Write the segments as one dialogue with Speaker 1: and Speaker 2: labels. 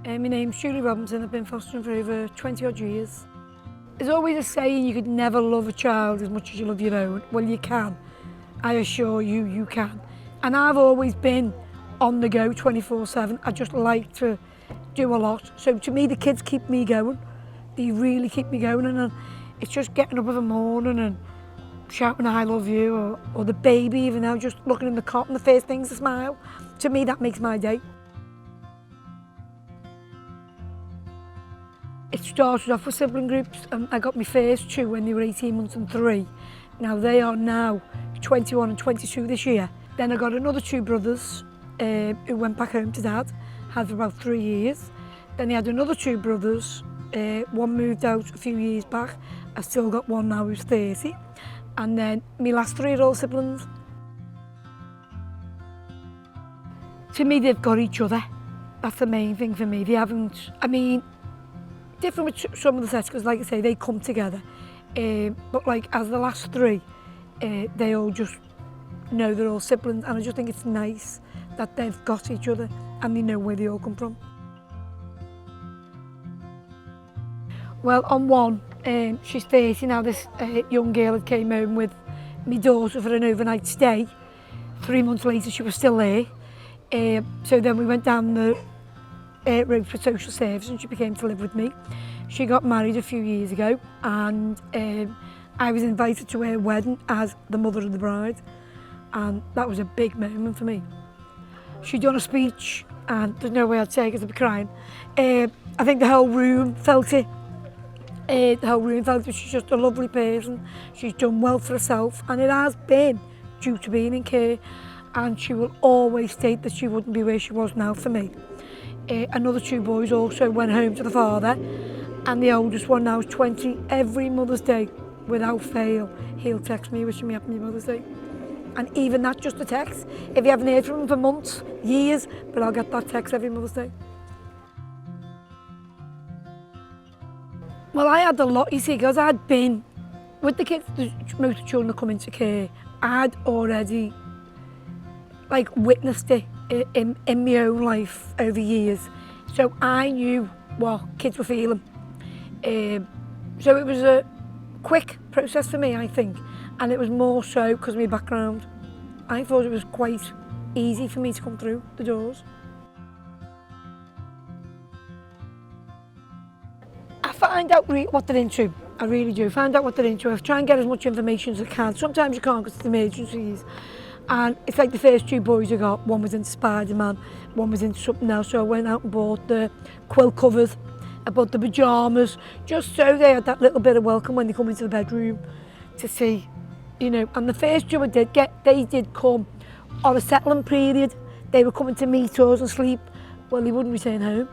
Speaker 1: My name's Julie Robinson. I've been fostering for over 20 odd years. There's always a saying you could never love a child as much as you love your own. Well, you can. I assure you, you can. And I've always been on the go 24/7. I just like to do a lot. So to me, the kids keep me going. They really keep me going. And it's just getting up in the morning and shouting I love you, or the baby even now just looking in the cot and the first thing's a smile. To me, that makes my day. It started off with sibling groups. I got my first two when they were 18 months and 3. Now they are now 21 and 22 this year. Then I got another two brothers who went back home to dad, had for about 3 years. Then he had another two brothers. One moved out a few years back. I've still got one now who's 30. And then my last 3 are all siblings. To me, they've got each other. That's the main thing for me. They haven't, I mean, different with some of the sets, because like I say, they come together. But like as the last 3, they all just know they're all siblings, and I just think it's nice that they've got each other and they know where they all come from. Well, on one, she's 30 now, this young girl that came home with my daughter for an overnight stay. 3 months later, she was still there. So then we went down the road for social service and she became to live with me. She got married a few years ago, and I was invited to her wedding as the mother of the bride, and that was a big moment for me. She'd done a speech, and there's no way I'd say it because I'd be crying. I think the whole room felt it. She's just a lovely person. She's done well for herself, and it has been due to being in care, and she will always state that she wouldn't be where she was now for me. Another 2 boys also went home to the father, and the oldest one now is 20. Every Mother's Day, without fail, he'll text me wishing me happy Mother's Day. And even that, just a text. If you haven't heard from him for months, years, but I'll get that text every Mother's Day. Well, I had a lot, you see, because I'd been with the kids, most of the children that come into care, I'd already like witnessed it in my own life over years. So I knew what kids were feeling. So it was a quick process for me, I think. And it was more so because of my background. I thought it was quite easy for me to come through the doors. I find out what they're into. I really do. Find out what they're into. I try and get as much information as I can. Sometimes you can't because it's emergencies. And it's like the first 2 boys I got, one was into Spider-Man, one was into something else. So I went out and bought the quilt covers, I bought the pyjamas, just so they had that little bit of welcome when they come into the bedroom to see, you know. And the first 2 I did get, they did come on a settling period. They were coming to meet us and sleep. Well, they wouldn't return home.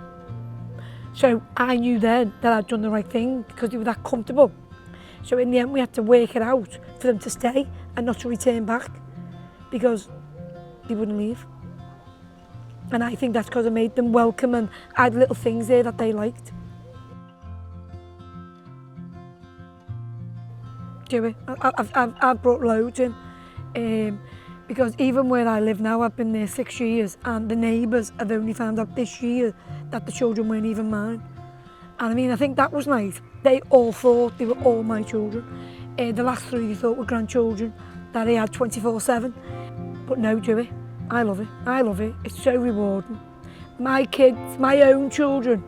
Speaker 1: So I knew then that I'd done the right thing because they were that comfortable. So in the end, we had to work it out for them to stay and not to return back, because they wouldn't leave. And I think that's because I made them welcome and I had little things there that they liked. Do it. I've brought loads in. Because even where I live now, I've been there 6 years, and the neighbours have only found out this year that the children weren't even mine. And I mean, I think that was nice. They all thought they were all my children. The last 3 they thought were grandchildren that they had 24/7. But no, Joey, I love it. I love it. It's so rewarding. My kids, my own children,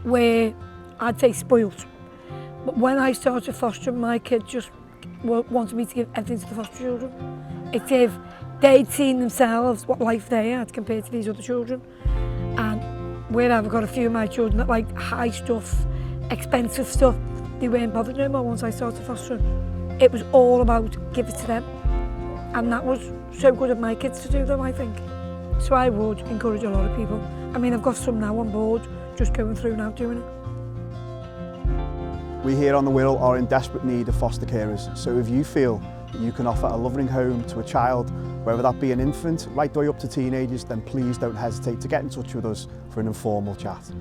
Speaker 1: were, I'd say, spoilt. But when I started fostering, my kids just wanted me to give everything to the foster children. It's if they'd seen themselves what life they had compared to these other children. And where I've got a few of my children that like high stuff, expensive stuff, they weren't bothered no more once I started fostering. It was all about give it to them. And that was so good of my kids to do them, I think. So I would encourage a lot of people. I mean, I've got some now on board, just going through now doing it.
Speaker 2: We here on the Wirral are in desperate need of foster carers, so if you feel that you can offer a loving home to a child, whether that be an infant right the way up to teenagers, then please don't hesitate to get in touch with us for an informal chat.